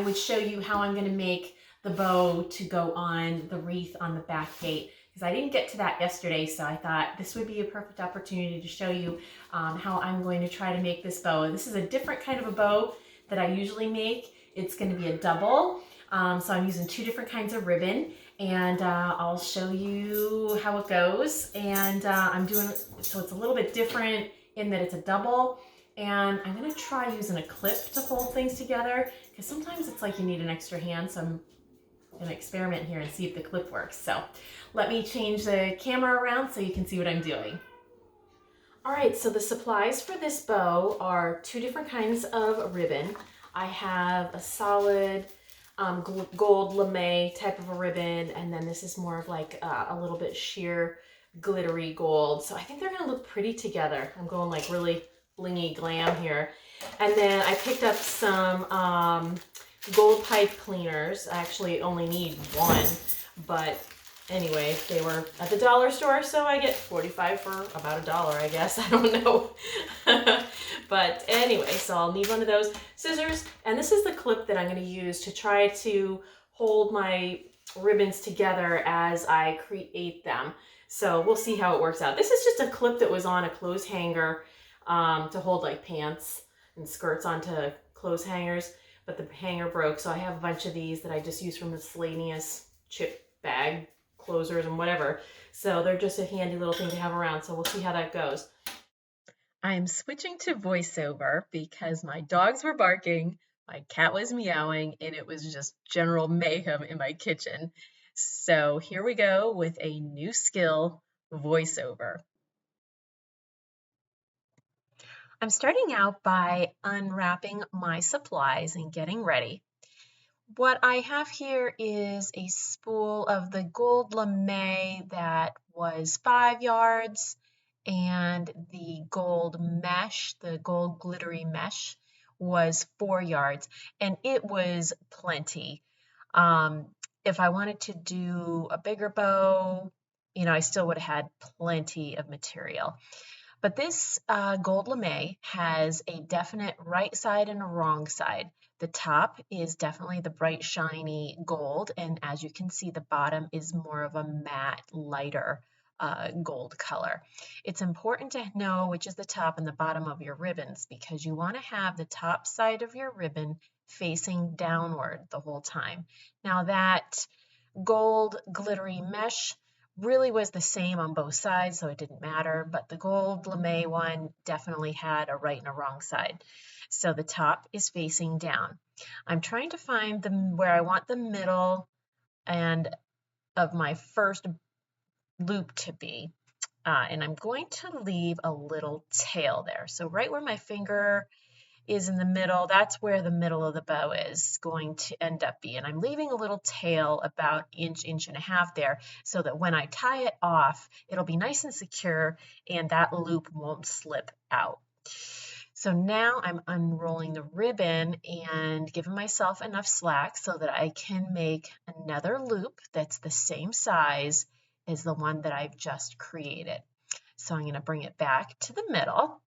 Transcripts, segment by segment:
would show you how I'm going to make the bow to go on the wreath on the back gate, because I didn't get to that yesterday, so I thought this would be a perfect opportunity to show you how I'm going to try to make this bow. This is a different kind of a bow that I usually make. It's going to be a double, so I'm using two different kinds of ribbon, and I'll show you how it goes. And I'm doing so it's a little bit different in that it's a double, and I'm going to try using a clip to hold things together, because sometimes it's like you need an extra hand, so I'm going to experiment here and see if the clip works. So let me change the camera around so you can see what I'm doing. All right, so the supplies for this bow are two different kinds of ribbon. I have a solid gold lame type of a ribbon, and then this is more of like a little bit sheer glittery gold. So I think they're gonna look pretty together. I'm going like really blingy glam here. And then I picked up some gold pipe cleaners. I actually only need one, but anyway, they were at the dollar store, so I get 45 for about $1, I guess. I don't know. But anyway, so I'll need one of those. Scissors, and this is the clip that I'm going to use to try to hold my ribbons together as I create them. So we'll see how it works out. This is just a clip that was on a clothes hanger to hold like pants and skirts onto clothes hangers, but the hanger broke, so I have a bunch of these that I just use from miscellaneous chip bag closers and whatever. So they're just a handy little thing to have around. So we'll see how that goes. I'm switching to voiceover because my dogs were barking, my cat was meowing, and it was just general mayhem in my kitchen. So here we go with a new skill, voiceover. I'm starting out by unwrapping my supplies and getting ready. What I have here is a spool of the gold lame that was 5 yards, and the gold mesh, the gold glittery mesh, was 4 yards, and it was plenty. If I wanted to do a bigger bow, I still would have had plenty of material. But this gold lame has a definite right side and a wrong side. The top is definitely the bright, shiny gold, and as you can see, the bottom is more of a matte, lighter gold color. It's important to know which is the top and the bottom of your ribbons, because you want to have the top side of your ribbon facing downward the whole time. Now that gold glittery mesh really was the same on both sides, so it didn't matter, but the gold lame one definitely had a right and a wrong side. So the top is facing down. I'm trying to find where I want the middle and of my first loop to be, and I'm going to leave a little tail there. So right where my finger is in the middle, that's where the middle of the bow is going to end up being. I'm leaving a little tail about inch and a half there, so that when I tie it off, it'll be nice and secure and that loop won't slip out. So now I'm unrolling the ribbon and giving myself enough slack so that I can make another loop that's the same size as the one that I've just created. So I'm going to bring it back to the middle,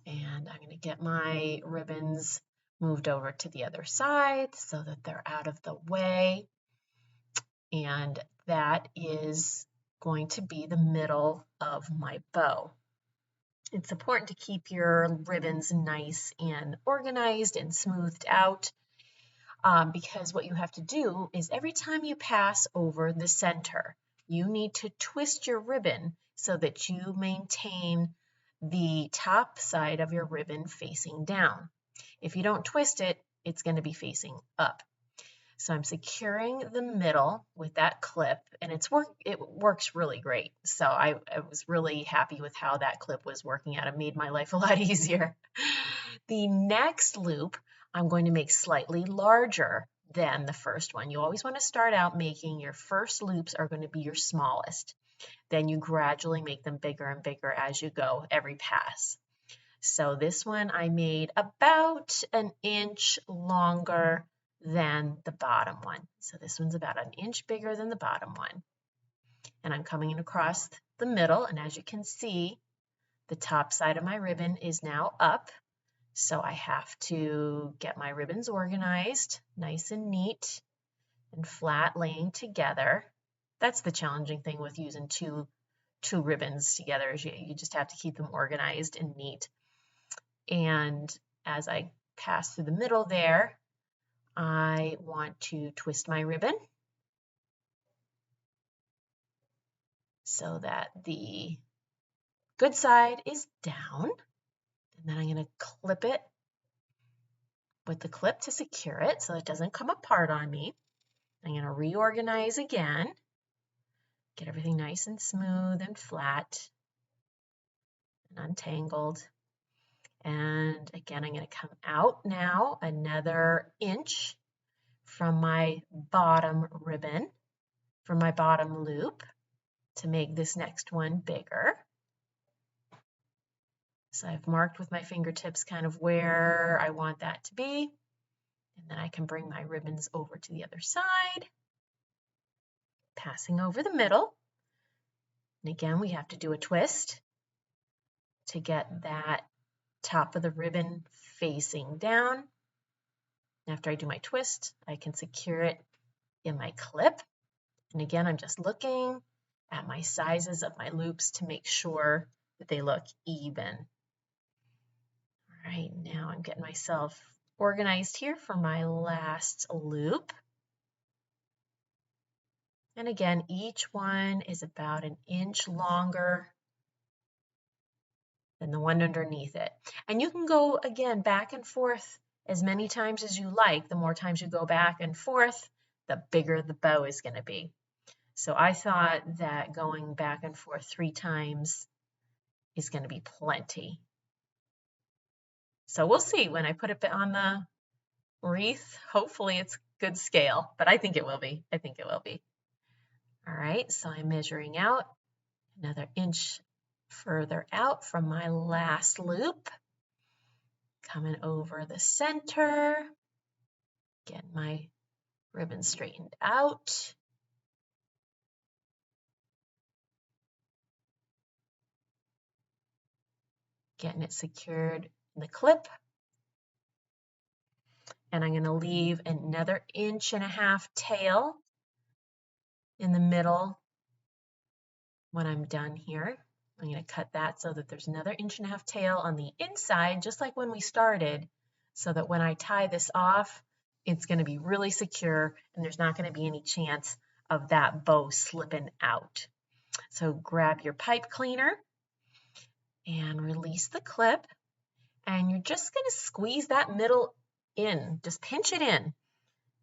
and I'm going to get my ribbons moved over to the other side so that they're out of the way. And that is going to be the middle of my bow. It's important to keep your ribbons nice and organized and smoothed out, because what you have to do is every time you pass over the center, you need to twist your ribbon so that you maintain the top side of your ribbon facing down. If you don't twist it, it's going to be facing up. So I'm securing the middle with that clip, and it works really great. So I was really happy with how that clip was working out. It made my life a lot easier. The next loop I'm going to make slightly larger than the first one. You always want to start out making your first loops are going to be your smallest. Then you gradually make them bigger and bigger as you go every pass. So this one I made about an inch longer than the bottom one. So this one's about an inch bigger than the bottom one. And I'm coming across the middle, and as you can see, the top side of my ribbon is now up. So I have to get my ribbons organized, nice and neat and flat laying together. That's the challenging thing with using two ribbons together, is you just have to keep them organized and neat. And as I pass through the middle there, I want to twist my ribbon so that the good side is down. And then I'm going to clip it with the clip to secure it so it doesn't come apart on me. I'm going to reorganize again, get everything nice and smooth and flat and untangled. And again, I'm going to come out now another inch from my bottom ribbon, from my bottom loop, to make this next one bigger. So I've marked with my fingertips kind of where I want that to be. And then I can bring my ribbons over to the other side, passing over the middle. And again, we have to do a twist to get that top of the ribbon facing down. After I do my twist, I can secure it in my clip. And again, I'm just looking at my sizes of my loops to make sure that they look even. All right, now I'm getting myself organized here for my last loop. And again, each one is about an inch longer than the one underneath it. And you can go, again, back and forth as many times as you like. The more times you go back and forth, the bigger the bow is going to be. So I thought that going back and forth 3 times is going to be plenty. So we'll see when I put it on the wreath. Hopefully it's good scale, but I think it will be. I think it will be. All right, so I'm measuring out another inch further out from my last loop, coming over the center, getting my ribbon straightened out. Getting it secured in the clip. And I'm going to leave another 1.5 inch tail in the middle when I'm done here. I'm going to cut that so that there's another 1.5 inch tail on the inside, just like when we started, so that when I tie this off, it's going to be really secure and there's not going to be any chance of that bow slipping out. So grab your pipe cleaner and release the clip, and you're just going to squeeze that middle in. Just pinch it in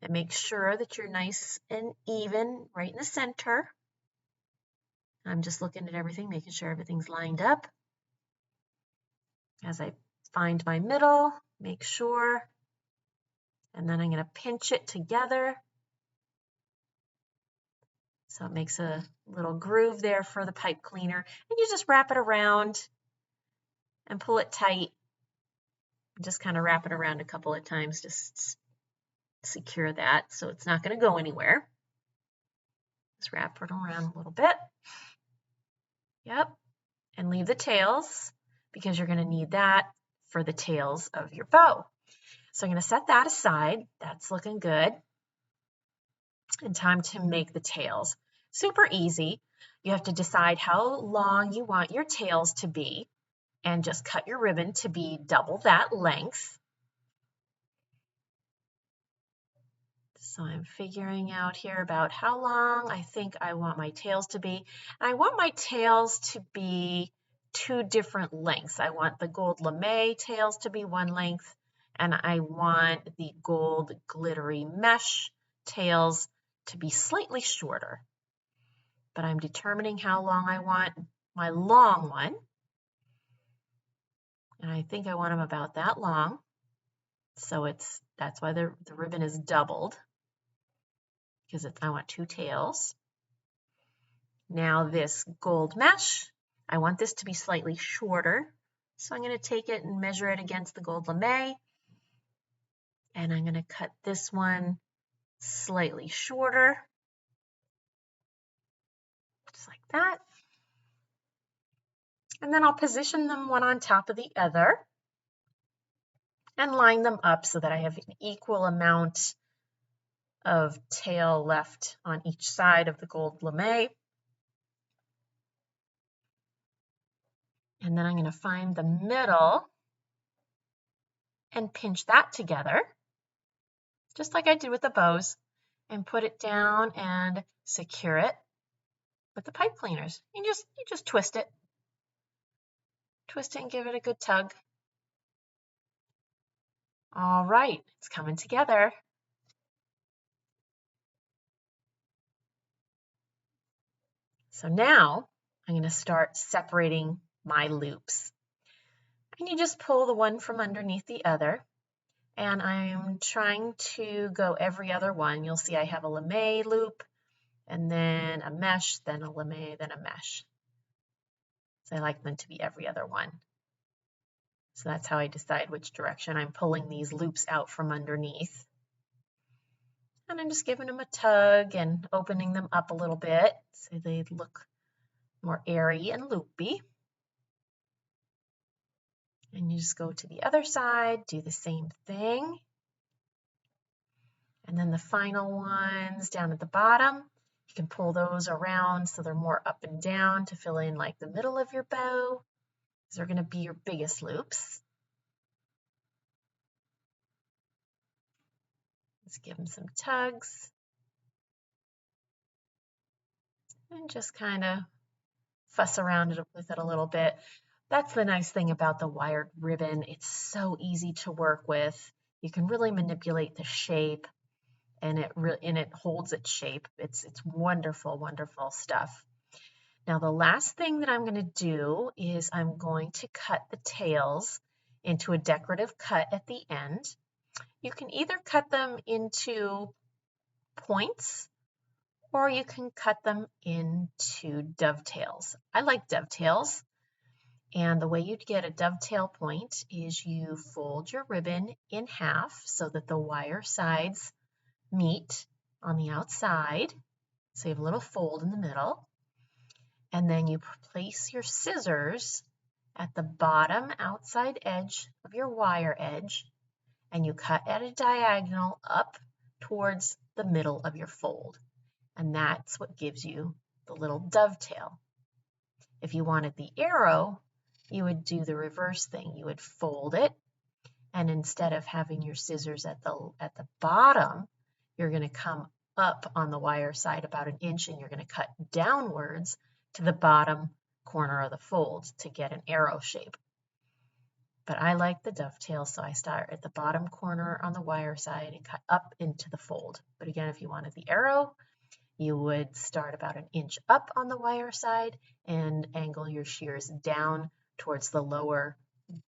and make sure that you're nice and even right in the center. I'm just looking at everything, making sure everything's lined up. As I find my middle, make sure, and then I'm going to pinch it together so it makes a little groove there for the pipe cleaner, and you just wrap it around and pull it tight. Just kind of wrap it around a couple of times, just secure that so it's not going to go anywhere. Just wrap it around a little bit. Yep, and leave the tails because you're going to need that for the tails of your bow. So I'm going to set that aside. That's looking good. And time to make the tails. Super easy. You have to decide how long you want your tails to be and just cut your ribbon to be double that length. So I'm figuring out here about how long I think I want my tails to be. And I want my tails to be 2 different lengths. I want the gold lame tails to be 1 length, and I want the gold glittery mesh tails to be slightly shorter. But I'm determining how long I want my long one. And I think I want them about that long. So that's why the ribbon is doubled, because I want 2 tails. Now this gold mesh, I want this to be slightly shorter. So I'm going to take it and measure it against the gold lame. And I'm going to cut this one slightly shorter, just like that. And then I'll position them one on top of the other. and line them up so that I have an equal amount of tail left on each side of the gold lame. And then I'm going to find the middle and pinch that together, just like I did with the bows, and put it down and secure it with the pipe cleaners. You just twist it. Twist it and give it a good tug. All right, it's coming together. So now I'm going to start separating my loops. And you just pull the one from underneath the other. And I'm trying to go every other one. You'll see I have a lame loop, and then a mesh, then a lame, then a mesh. So I like them to be every other one. So that's how I decide which direction I'm pulling these loops out from underneath. And I'm just giving them a tug and opening them up a little bit so they look more airy and loopy. And you just go to the other side, do the same thing. And then the final ones down at the bottom, you can pull those around so they're more up and down to fill in like the middle of your bow. These are going to be your biggest loops. Let's give them some tugs. And just kind of fuss around with it a little bit. That's the nice thing about the wired ribbon. It's so easy to work with. You can really manipulate the shape, and it holds its shape. It's wonderful, wonderful stuff. Now the last thing that I'm going to do is I'm going to cut the tails into a decorative cut at the end. You can either cut them into points, or you can cut them into dovetails. I like dovetails. And the way you'd get a dovetail point is you fold your ribbon in half so that the wire sides meet on the outside. So you have a little fold in the middle. And then you place your scissors at the bottom outside edge of your wire edge, and you cut at a diagonal up towards the middle of your fold. And that's what gives you the little dovetail. If you wanted the arrow, you would do the reverse thing. You would fold it, and instead of having your scissors at the bottom, you're going to come up on the wire side about an inch, and you're going to cut downwards to the bottom corner of the fold to get an arrow shape. But I like the dovetail, so I start at the bottom corner on the wire side and cut up into the fold. But again, if you wanted the arrow, you would start about an inch up on the wire side and angle your shears down towards the lower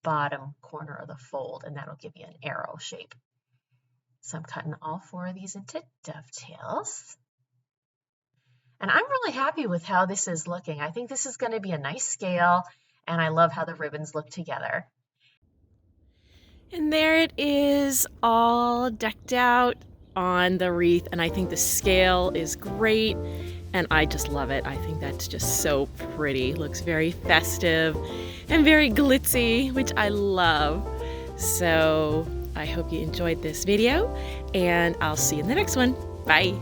bottom corner of the fold, and that'll give you an arrow shape. So I'm cutting all 4 of these into dovetails. And I'm really happy with how this is looking. I think this is going to be a nice scale, and I love how the ribbons look together. And there it is, all decked out on the wreath, and I think the scale is great, and I just love it. I think that's just so pretty. Looks very festive and very glitzy, which I love. So I hope you enjoyed this video, and I'll see you in the next one. Bye.